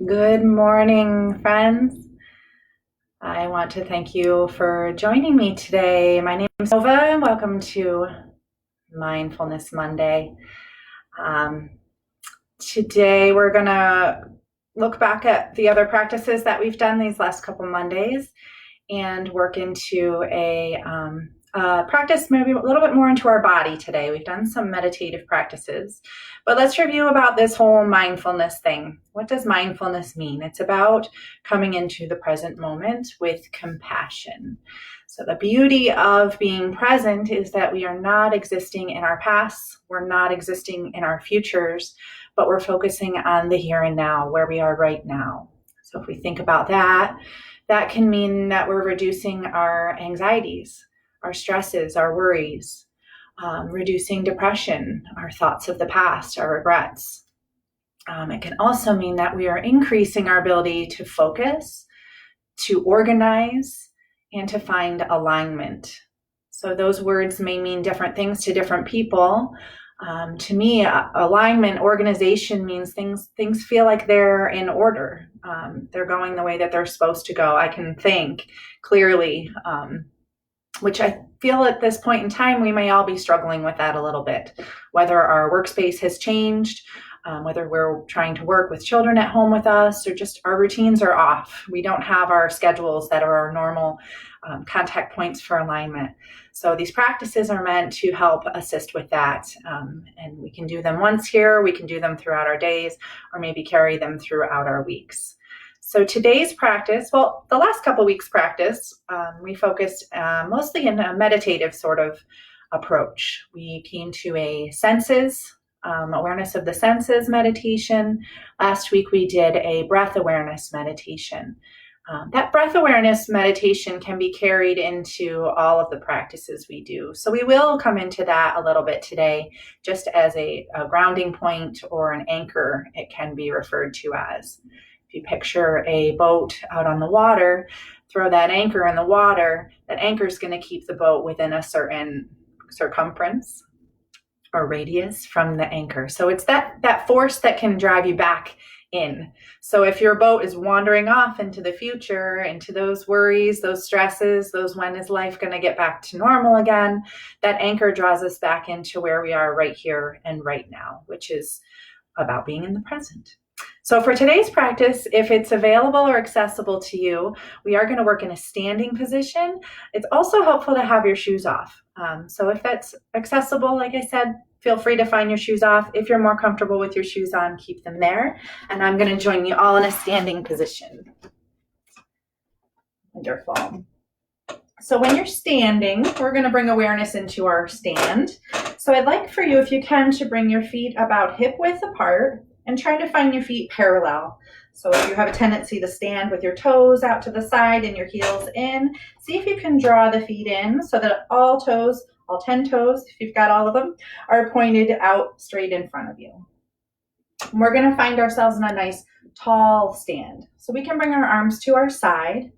Good morning, friends. I want to thank you for joining me today. My name is Nova, and welcome to Mindfulness Monday. Um, Today, we're going to look back at the other practices that we've done these last couple Mondays and work into a practice maybe a little bit more into our body today. We've done some meditative practices, but let's review about this whole mindfulness thing. What does mindfulness mean? It's about coming into the present moment with compassion. So the beauty of being present is that we are not existing in our past, we're not existing in our futures, but we're focusing on the here and now, where we are right now. So if we think about that, that can mean that we're reducing our anxieties, our stresses, our worries, reducing depression, our thoughts of the past, our regrets. It can also mean that we are increasing our ability to focus, to organize, and to find alignment. So those words may mean different things to different people. To me, alignment, organization means things feel like they're in order. They're going the way that they're supposed to go. I can think clearly, which I feel at this point in time, we may all be struggling with that a little bit. Whether our workspace has changed, whether we're trying to work with children at home with us, or just our routines are off. We don't have our schedules that are our normal contact points for alignment. So these practices are meant to help assist with that. And we can do them once here, we can do them throughout our days, or maybe carry them throughout our weeks. So today's practice, well, the last couple weeks practice, we focused mostly in a meditative sort of approach. We came to a senses, awareness of the senses meditation. Last week we did a breath awareness meditation. That breath awareness meditation can be carried into all of the practices we do. So we will come into that a little bit today, just as a grounding point or an anchor, it can be referred to as. If you picture a boat out on the water, throw that anchor in the water, that anchor is going to keep the boat within a certain circumference or radius from the anchor. So it's that force that can drive you back in. So if your boat is wandering off into the future, into those worries, those stresses, those when is life going to get back to normal again, that anchor draws us back into where we are right here and right now, which is about being in the present. So for today's practice, if it's available or accessible to you, we are going to work in a standing position. It's also helpful to have your shoes off. So if that's accessible, like I said, feel free to find your shoes off. If you're more comfortable with your shoes on, keep them there. And I'm going to join you all in a standing position. Wonderful. So when you're standing, we're going to bring awareness into our stand. So I'd like for you, if you can, to bring your feet about hip width apart and try to find your feet parallel. So if you have a tendency to stand with your toes out to the side and your heels in, see if you can draw the feet in so that all 10 toes, if you've got all of them, are pointed out straight in front of you. And we're going to find ourselves in a nice tall stand. So we can bring our arms to our side.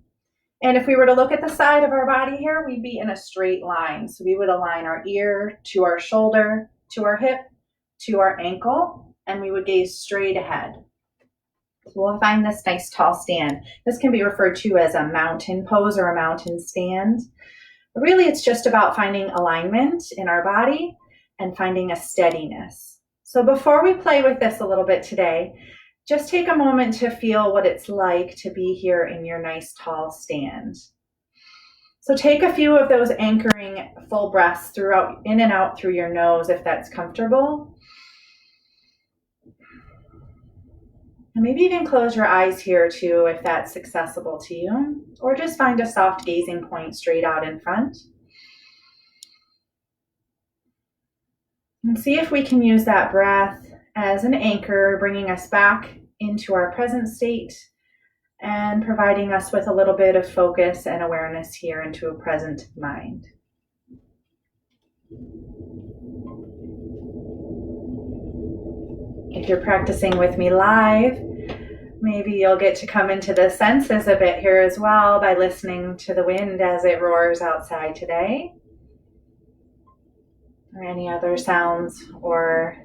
And if we were to look at the side of our body here, we'd be in a straight line. So we would align our ear to our shoulder, to our hip, to our ankle, and we would gaze straight ahead. So we'll find this nice tall stand. This can be referred to as a mountain pose or a mountain stand. But really, it's just about finding alignment in our body and finding a steadiness. So before we play with this a little bit today, just take a moment to feel what it's like to be here in your nice tall stand. So take a few of those anchoring full breaths throughout, in and out through your nose if that's comfortable. And maybe even close your eyes here too if that's accessible to you, or just find a soft gazing point straight out in front. And see if we can use that breath as an anchor, bringing us back into our present state and providing us with a little bit of focus and awareness here into a present mind. If you're practicing with me live, maybe you'll get to come into the senses a bit here as well by listening to the wind as it roars outside today, or any other sounds or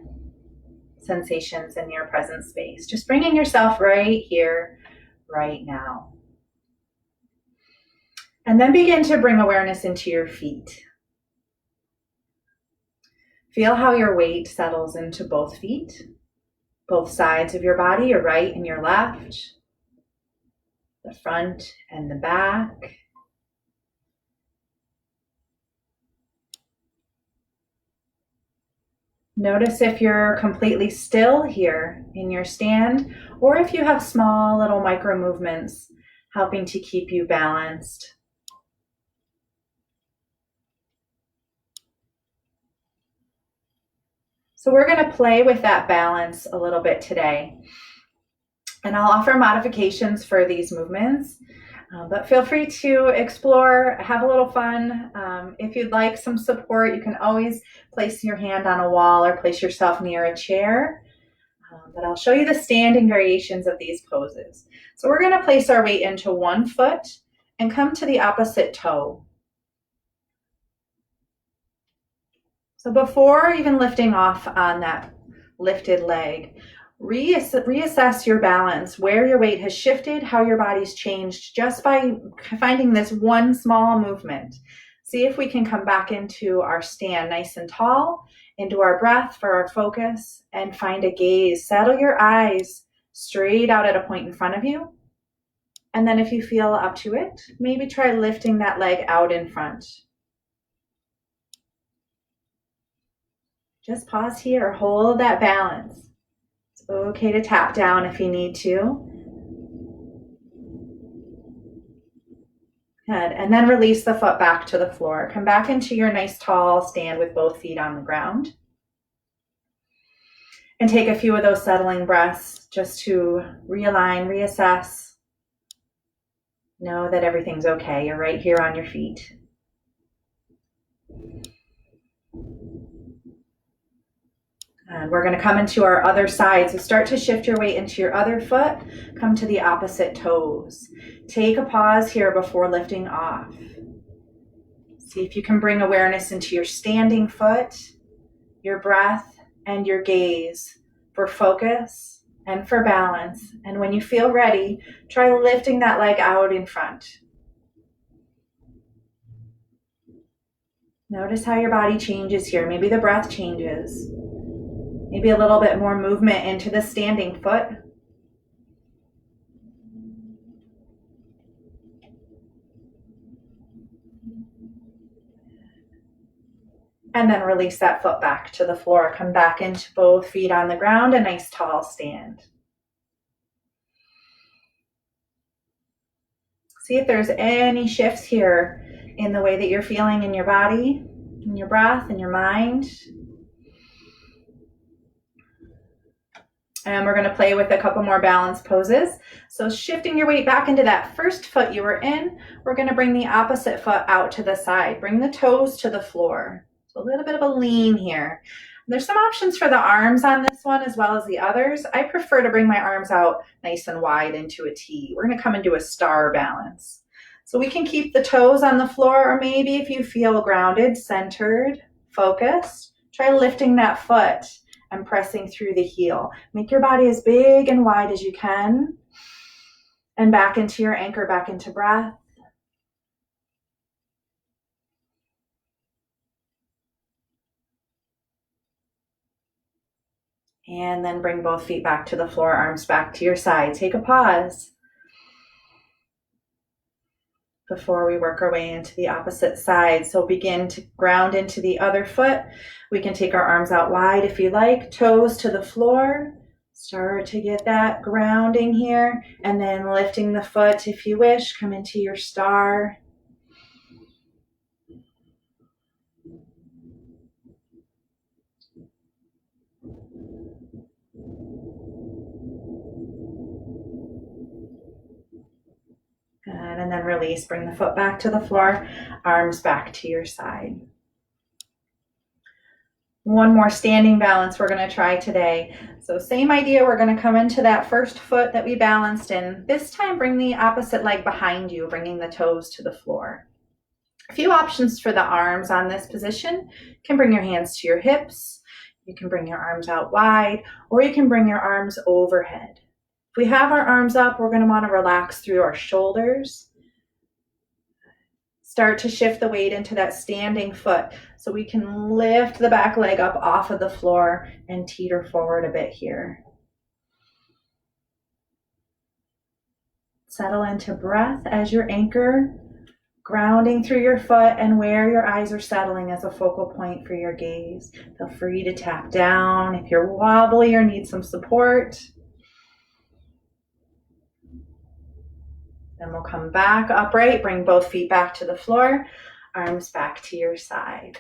sensations in your present space. Just bringing yourself right here, right now. And then begin to bring awareness into your feet. Feel how your weight settles into both feet, both sides of your body, your right and your left, the front and the back. Notice if you're completely still here in your stand, or if you have small little micro movements helping to keep you balanced. So we're going to play with that balance a little bit today. And I'll offer modifications for these movements, but feel free to explore, have a little fun. If you'd like some support, you can always place your hand on a wall or place yourself near a chair. But I'll show you the standing variations of these poses. So we're going to place our weight into one foot and come to the opposite toe. So before even lifting off on that lifted leg, reassess your balance, where your weight has shifted, how your body's changed, just by finding this one small movement. See if we can come back into our stand nice and tall, into our breath for our focus, and find a gaze. Settle your eyes straight out at a point in front of you. And then if you feel up to it, maybe try lifting that leg out in front. Just pause here, hold that balance. It's okay to tap down if you need to. Good, and then release the foot back to the floor. Come back into your nice tall stand with both feet on the ground. And take a few of those settling breaths just to realign, reassess. Know that everything's okay. You're right here on your feet. And we're going to come into our other side. So start to shift your weight into your other foot. Come to the opposite toes. Take a pause here before lifting off. See if you can bring awareness into your standing foot, your breath, and your gaze for focus and for balance. And when you feel ready, try lifting that leg out in front. Notice how your body changes here. Maybe the breath changes. Maybe a little bit more movement into the standing foot. And then release that foot back to the floor. Come back into both feet on the ground, a nice tall stand. See if there's any shifts here in the way that you're feeling in your body, in your breath, in your mind. And we're going to play with a couple more balance poses. So shifting your weight back into that first foot you were in, we're going to bring the opposite foot out to the side. Bring the toes to the floor. So a little bit of a lean here. There's some options for the arms on this one as well as the others. I prefer to bring my arms out nice and wide into a T. We're going to come into a star balance. So we can keep the toes on the floor, or maybe if you feel grounded, centered, focused, try lifting that foot and pressing through the heel. Make your body as big and wide as you can. And back into your anchor, back into breath. And then bring both feet back to the floor, arms back to your side. Take a pause before we work our way into the opposite side. So begin to ground into the other foot. We can take our arms out wide if you like, toes to the floor. Start to get that grounding here, and then lifting the foot if you wish. Come into your star. Good, and then release. Bring the foot back to the floor, arms back to your side. One more standing balance we're going to try today. So same idea, we're going to come into that first foot that we balanced in. This time bring the opposite leg behind you, bringing the toes to the floor. A few options for the arms on this position. You can bring your hands to your hips. You can bring your arms out wide, or you can bring your arms overhead. If we have our arms up, we're going to want to relax through our shoulders. Start to shift the weight into that standing foot so we can lift the back leg up off of the floor and teeter forward a bit here. Settle into breath as your anchor, grounding through your foot and where your eyes are settling as a focal point for your gaze. Feel free to tap down if you're wobbly or need some support. Then we'll come back upright, bring both feet back to the floor, arms back to your side.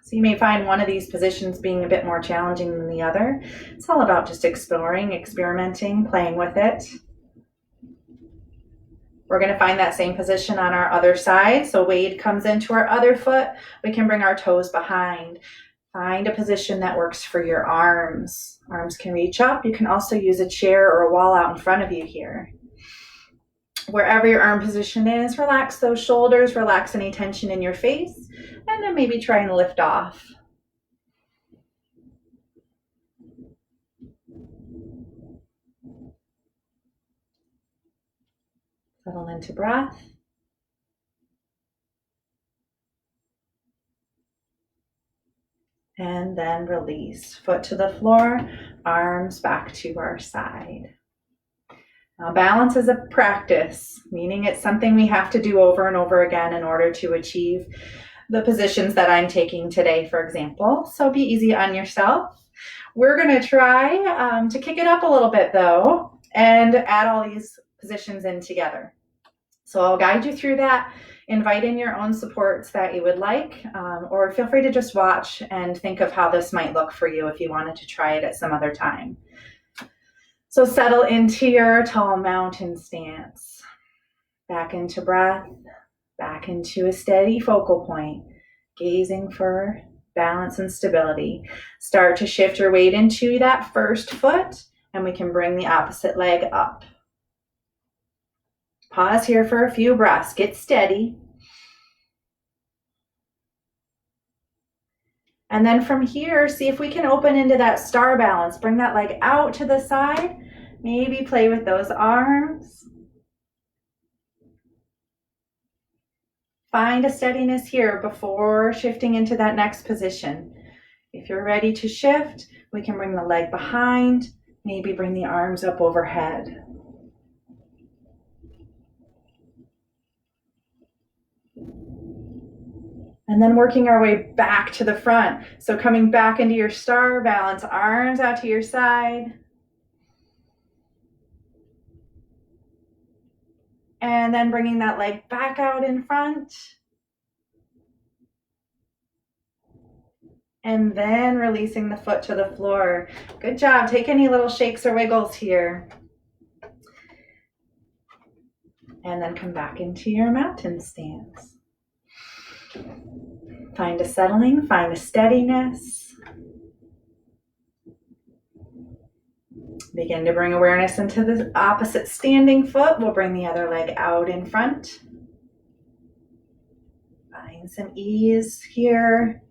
So you may find one of these positions being a bit more challenging than the other. It's all about just exploring, experimenting, playing with it. We're going to find that same position on our other side. So weight comes into our other foot. We can bring our toes behind. Find a position that works for your arms. Arms can reach up. You can also use a chair or a wall out in front of you here. Wherever your arm position is, relax those shoulders, relax any tension in your face, and then maybe try and lift off. Settle into breath. And then release. Foot to the floor, arms back to our side. Now, balance is a practice, meaning it's something we have to do over and over again in order to achieve the positions that I'm taking today, for example. So be easy on yourself. We're going to try to kick it up a little bit, though, and add all these positions in together. So I'll guide you through that. Invite in your own supports that you would like, or feel free to just watch and think of how this might look for you if you wanted to try it at some other time. So settle into your tall mountain stance. Back into breath, back into a steady focal point, gazing for balance and stability. Start to shift your weight into that first foot, and we can bring the opposite leg up. Pause here for a few breaths. Get steady. And then from here, see if we can open into that star balance. Bring that leg out to the side. Maybe play with those arms. Find a steadiness here before shifting into that next position. If you're ready to shift, we can bring the leg behind. Maybe bring the arms up overhead. And then working our way back to the front. So coming back into your star balance, arms out to your side. And then bringing that leg back out in front. And then releasing the foot to the floor. Good job. Take any little shakes or wiggles here. And then come back into your mountain stance. Find a settling, find a steadiness. Begin to bring awareness into the opposite standing foot. We'll bring the other leg out in front. Find some ease here.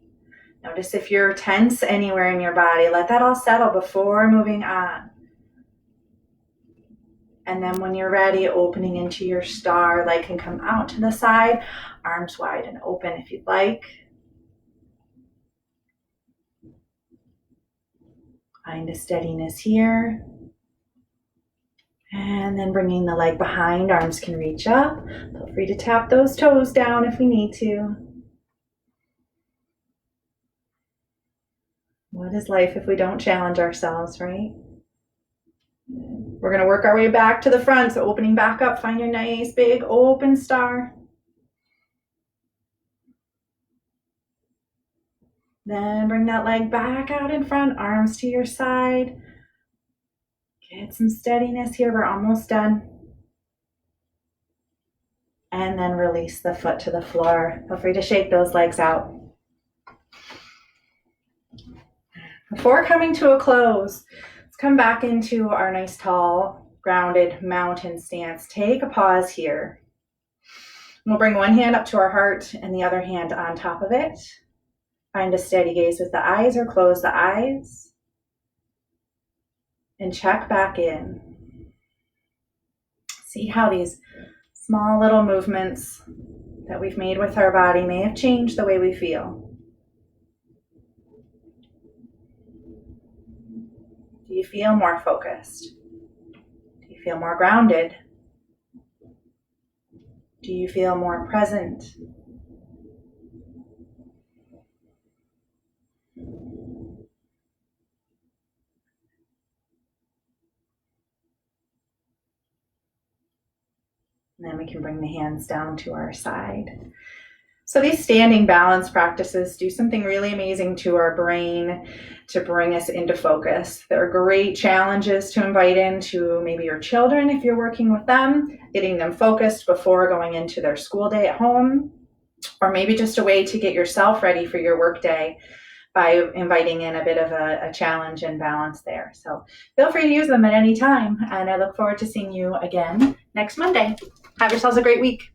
Notice if you're tense anywhere in your body. Let that all settle before moving on. And then when you're ready, opening into your star, leg can come out to the side, arms wide and open if you'd like. Find a steadiness here. And then bringing the leg behind, arms can reach up. Feel free to tap those toes down if we need to. What is life if we don't challenge ourselves, right? We're going to work our way back to the front. So opening back up, find your nice big open star. Then bring that leg back out in front, arms to your side. Get some steadiness here. We're almost done. And then release the foot to the floor. Feel free to shake those legs out. Before coming to a close, let's come back into our nice tall, grounded mountain stance. Take a pause here. We'll bring one hand up to our heart and the other hand on top of it. Find a steady gaze with the eyes or close the eyes and check back in. See how these small little movements that we've made with our body may have changed the way we feel. Do you feel more focused? Do you feel more grounded? Do you feel more present? And then we can bring the hands down to our side. So these standing balance practices do something really amazing to our brain to bring us into focus. They're great challenges to invite into maybe your children if you're working with them, getting them focused before going into their school day at home, or maybe just a way to get yourself ready for your work day by inviting in a bit of a challenge and balance there. So feel free to use them at any time, and I look forward to seeing you again next Monday. Have yourselves a great week.